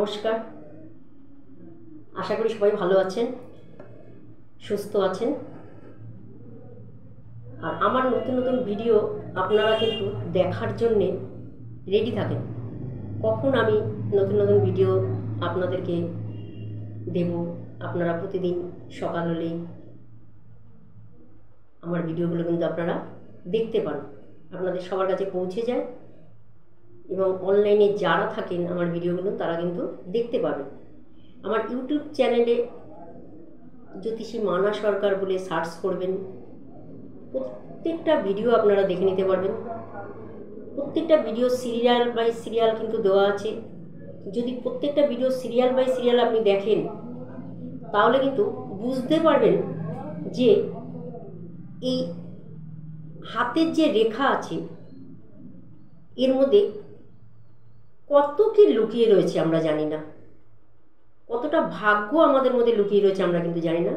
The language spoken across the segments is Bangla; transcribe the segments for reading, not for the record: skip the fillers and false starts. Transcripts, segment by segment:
নমস্কার। আশা করি সবাই ভালো আছেন, সুস্থ আছেন। আর আমার নতুন নতুন ভিডিও আপনারা কিন্তু দেখার জন্যে রেডি থাকেন। কখন আমি নতুন নতুন ভিডিও আপনাদেরকে দেব, আপনারা প্রতিদিন সকাল হলেই আমার ভিডিওগুলো কিন্তু আপনারা দেখতে পান, আপনাদের সবার কাছে পৌঁছে যায় এবং অনলাইনে যারা থাকেন আমার ভিডিওগুলো তারা কিন্তু দেখতে পাবেন। আমার ইউটিউব চ্যানেলে জ্যোতিষী মানা সরকার বলে সার্চ করবেন, প্রত্যেকটা ভিডিও আপনারা দেখে নিতে পারবেন। প্রত্যেকটা ভিডিও সিরিয়াল বাই সিরিয়াল কিন্তু দেওয়া আছে। যদি প্রত্যেকটা ভিডিও সিরিয়াল বাই সিরিয়াল আপনি দেখেন তাহলে কিন্তু বুঝতে পারবেন যে এই হাতের যে রেখা আছে এর মধ্যে কত কি লুকিয়ে রয়েছে আমরা জানি না, কতটা ভাগ্য আমাদের মধ্যে লুকিয়ে রয়েছে আমরা কিন্তু জানি না,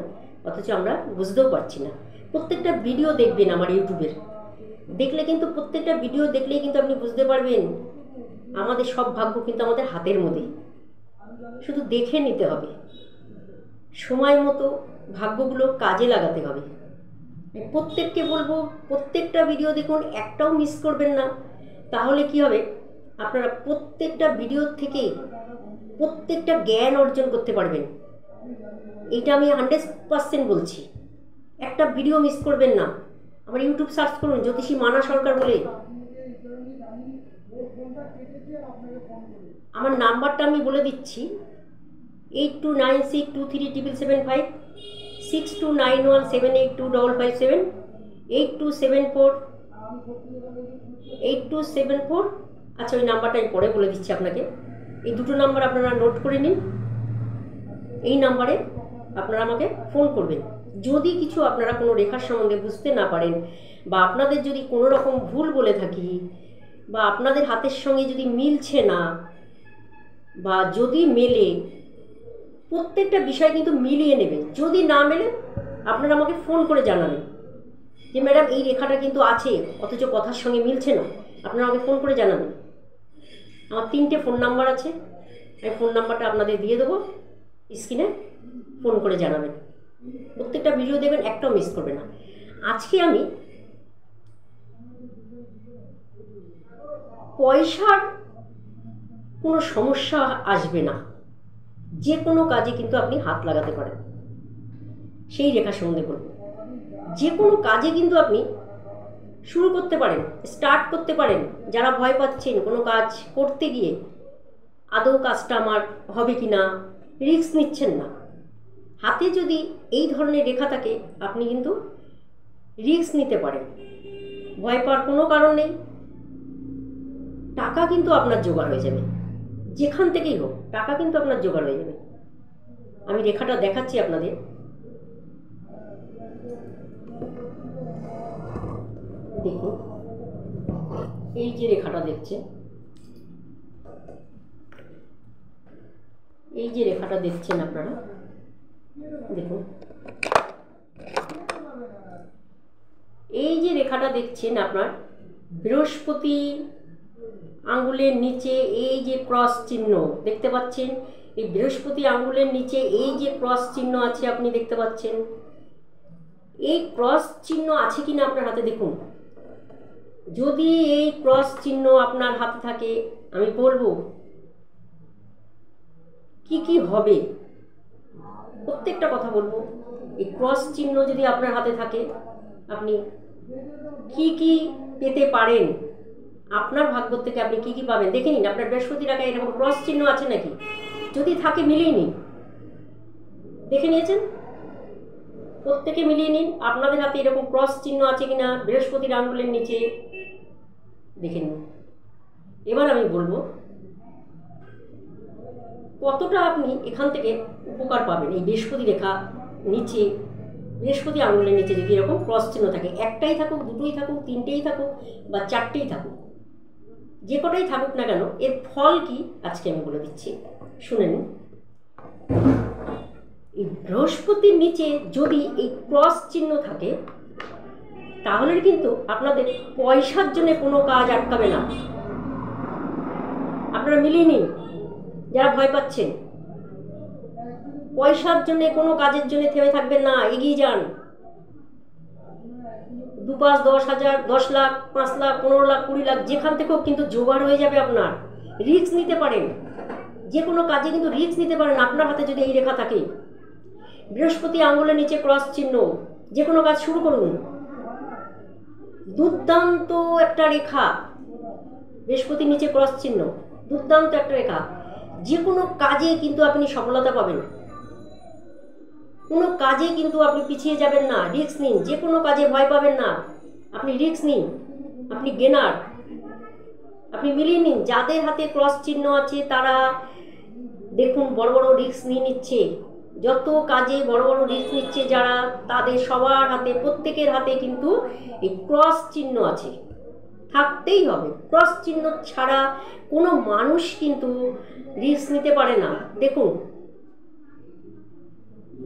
অথচ আমরা বুঝতেও পারছি না। প্রত্যেকটা ভিডিও দেখবেন আমার ইউটিউবের, দেখলে কিন্তু প্রত্যেকটা ভিডিও দেখলেই কিন্তু আপনি বুঝতে পারবেন আমাদের সব ভাগ্য কিন্তু আমাদের হাতের মধ্যে, শুধু দেখে নিতে হবে, সময় মতো ভাগ্যগুলো কাজে লাগাতে হবে। প্রত্যেককে বলবো প্রত্যেকটা ভিডিও দেখুন, একটাও মিস করবেন না। তাহলে কি হবে, আপনারা প্রত্যেকটা ভিডিও থেকে প্রত্যেকটা জ্ঞান অর্জন করতে পারবেন। এটা আমি 100% বলছি। একটা ভিডিও মিস করবেন না। আমার ইউটিউব সার্চ করুন জ্যোতিষী মানা সরকার বলে। আমার নাম্বারটা আমি বলে দিচ্ছি, 8296237775, 6291782557, 8274। আচ্ছা, ওই নাম্বারটা আমি পরে বলে দিচ্ছি আপনাকে। এই দুটো নাম্বার আপনারা নোট করে নিন। এই নাম্বারে আপনারা আমাকে ফোন করবেন। যদি কিছু আপনারা কোনো রেখার সম্বন্ধে বুঝতে না পারেন, বা আপনাদের যদি কোনো রকম ভুল বলে থাকি, বা আপনাদের হাতের সঙ্গে যদি মিলছে না, বা যদি মেলে, প্রত্যেকটা বিষয় কিন্তু মিলিয়ে নেবেন। যদি না মেলে আপনারা আমাকে ফোন করে জানাবেন যে ম্যাডাম এই রেখাটা কিন্তু আছে অথচ কথার সঙ্গে মিলছে না, আপনারা আমাকে ফোন করে জানাবেন। আমার 3টে ফোন নাম্বার আছে, আমি ফোন নাম্বারটা আপনাদের দিয়ে দেবো, স্ক্রিনে ফোন করে জানাবেন। প্রত্যেকটা ভিডিও দেখবেন, একটাও মিস করবে না। আজকে আমি পয়সার কোনো সমস্যা আসবে না, যে কোনো কাজে কিন্তু আপনি হাত লাগাতে পারেন, সেই রেখা সম্বন্ধে বলবো। যে কোনো কাজে কিন্তু আপনি শুরু করতে পারেন, স্টার্ট করতে পারেন। যারা ভয় পাচ্ছেন কোনো কাজ করতে গিয়ে, আদৌ কাজটা আমার হবে কি না, রিস্ক নিচ্ছেন না, হাতে যদি এই ধরনের রেখা থাকে আপনি কিন্তু রিস্ক নিতে পারেন। ভয় পাওয়ার কোনো কারণ নেই। টাকা কিন্তু আপনার জোগাড় হয়ে যাবে, যেখান থেকেই হোক টাকা কিন্তু আপনার জোগাড় হয়ে যাবে। আমি রেখাটা দেখাচ্ছি আপনাদের। দেখুন, এই যে রেখাটা দেখছেন, এই যে রেখাটা দেখছেন আপনারা, দেখুন এই যে রেখাটা দেখছেন আপনার বৃহস্পতি আঙ্গুলের নিচে এই যে ক্রস চিহ্ন দেখতে পাচ্ছেন, এই বৃহস্পতি আঙ্গুলের নিচে এই যে ক্রস চিহ্ন আছে আপনি দেখতে পাচ্ছেন। এই ক্রস চিহ্ন আছে কিনা আপনার হাতে দেখুন। যদি এই ক্রস চিহ্ন আপনার হাতে থাকে আমি বলবো কি কি হবে, প্রত্যেকটা কথা বলবো। এই ক্রস চিহ্ন যদি আপনার হাতে থাকে আপনি কি কি পেতে পারেন, আপনার ভাগ্য থেকে আপনি কি কি পাবেন দেখে নিন। আপনার বৃহস্পতি রেখায় এরকম ক্রস চিহ্ন আছে নাকি, যদি থাকে মিলিয়ে নিন। দেখে নিয়েছেন, প্রত্যেকে মিলিয়ে নিন আপনাদের হাতে এরকম ক্রস চিহ্ন আছে কিনা বৃহস্পতির আঙ্গুলের নিচে, দেখে নিন। এবার আমি বলবো কতটা আপনি এখান থেকে উপকার পাবেন। এই বৃহস্পতি রেখা নিচে, বৃহস্পতি আঙ্গুলের নিচে যদি এরকম ক্রস চিহ্ন থাকে, একটাই থাকুক, দুটোই থাকুক, তিনটেই থাকুক, বা চারটেই থাকুক, যে কটাই থাকুক না কেন, এর ফল কি আজকে আমি বলে দিচ্ছি, শুনে নিন। এই বৃহস্পতির নিচে যদি এই ক্রস চিহ্ন থাকে তাহলে কিন্তু আপনাদের পয়সার জন্য কোনো কাজ আটকাবে না। আপনারা মিলিয়ে নিন, যারা ভয় পাচ্ছেন, পয়সার জন্য, কোনো কাজের জন্য থেমে থাকবেন না, এগিয়ে যান। 2, 5, 10,000, 10 লাখ, 5 লাখ, 15 লাখ, 20 লাখ যেখান থেকেও কিন্তু জোগাড় হয়ে যাবে আপনার। রিস্ক নিতে পারেন, যে কোনো কাজে কিন্তু রিস্ক নিতে পারেন আপনার হাতে যদি এই রেখা থাকে। বৃহস্পতি আঙ্গুলের নিচে ক্রস চিহ্ন, যে কোনো কাজ শুরু করুন। দুর্দান্ত একটা রেখা, বৃহস্পতির নিচে ক্রস চিহ্ন, দুর্দান্ত একটা রেখা। যে কোনো কাজে কিন্তু আপনি সফলতা পাবেন, কোনো কাজে কিন্তু আপনি পিছিয়ে যাবেন না। রিস্ক নিন, যে কোনো কাজে ভয় পাবেন না, আপনি রিস্ক নিন, আপনি গেনার। আপনি মিলিয়ে নিন, যাদের হাতে ক্রস চিহ্ন আছে তারা দেখুন বড় বড় রিস্ক নিয়ে নিচ্ছে। যত কাজে বড় বড় রিস্ক নিচ্ছে যারা, তাদের সবার হাতে, প্রত্যেকের হাতে কিন্তু এই ক্রস চিহ্ন আছে, থাকতেই হবে। ক্রস চিহ্ন ছাড়া কোনো মানুষ কিন্তু রিস্ক নিতে পারে না। দেখুন,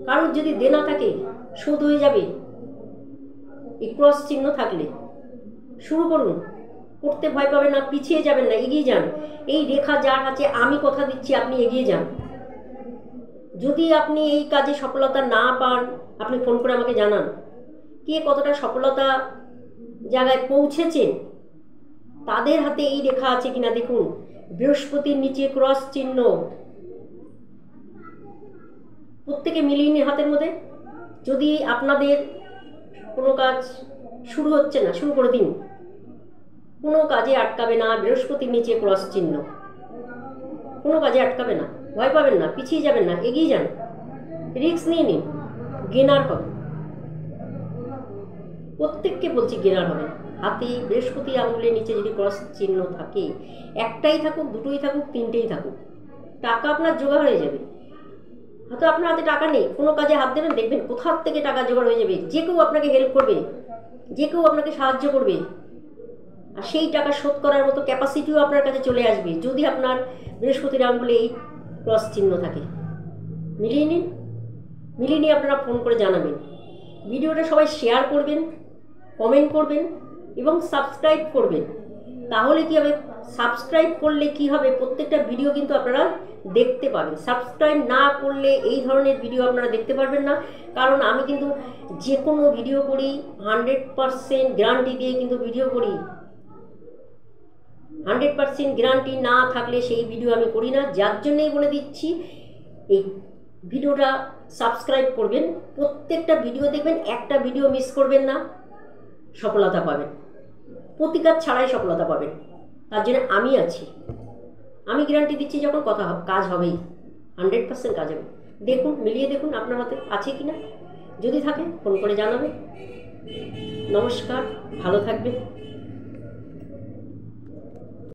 কারোর যদি দেনা থাকে শোধ হয়ে যাবে এই ক্রস চিহ্ন থাকলে। শুরু করুন, করতে ভয় পাবেন না, পিছিয়ে যাবেন না, এগিয়ে যান। এই রেখা যার আছে, আমি কথা দিচ্ছি আপনি এগিয়ে যান। যদি আপনি এই কাজে সফলতা না পান, আপনি ফোন করে আমাকে জানান কে কতটা সফলতা জায়গায় পৌঁছেছেন, তাদের হাতে এই রেখা আছে কিনা দেখুন। বৃহস্পতির নিচে ক্রস চিহ্ন, প্রত্যেকে মিলিয়ে নিন হাতের মধ্যে। যদি আপনাদের কোনো কাজ শুরু হচ্ছে না, শুরু করে দিন, কোনো কাজে আটকাবে না। বৃহস্পতির নিচে ক্রস চিহ্ন, কোনো কাজে আটকাবে না, ভয় পাবেন না, পিছিয়ে যাবেন না, এগিয়ে যান। রিস্ক নিয়ে নিন, গেনার হবে। প্রত্যেককে বলছি গেনার হবে। হাতে বৃহস্পতি আঙুলের নিচে যদি ক্রস চিহ্ন থাকে, একটাই থাকুক, দুটোই থাকুক, তিনটেই থাকুক, টাকা আপনার জোগাড় হয়ে যাবে। হয়তো আপনার হাতে টাকা নেই, কোনো কাজে হাত দেবেন, দেখবেন কোথার থেকে টাকা জোগাড় হয়ে যাবে। যে কেউ আপনাকে হেল্প করবে, যে কেউ আপনাকে সাহায্য করবে, আর সেই টাকা শোধ করার মতো ক্যাপাসিটিও আপনার কাছে চলে আসবে যদি আপনার বৃহস্পতির আঙ্গুলে এই ক্রস চিহ্ন থাকে। মিলিয়ে নিন, মিলিয়ে নিয়ে আপনারা ফোন করে জানাবেন। ভিডিওটা সবাই শেয়ার করবেন, কমেন্ট করবেন এবং সাবস্ক্রাইব করবেন। তাহলে কী হবে, সাবস্ক্রাইব করলে কি হবে, প্রত্যেকটা ভিডিও কিন্তু আপনারা দেখতে পাবেন। সাবস্ক্রাইব না করলে এই ধরনের ভিডিও আপনারা দেখতে পারবেন না। কারণ আমি কিন্তু যে কোনো ভিডিও করি 100% গ্যারান্টি দিয়ে কিন্তু ভিডিও করি। 100% গ্যারান্টি না থাকলে সেই ভিডিও আমি করি না। যার জন্যই বলে দিচ্ছি, এই ভিডিওটা সাবস্ক্রাইব করবেন, প্রত্যেকটা ভিডিও দেখবেন, একটা ভিডিও মিস করবেন না, সফলতা পাবেন। প্রতিকার ছাড়াই সফলতা পাবেন। তার জন্য আমি আছি, আমি গ্যারান্টি দিচ্ছি যখন কথা কাজ হবেই, 100% কাজ হবে। দেখুন, মিলিয়ে দেখুন আপনার হাতে আছে কি না। যদি থাকে ফোন করে জানাবেন। নমস্কার, ভালো থাকবেন।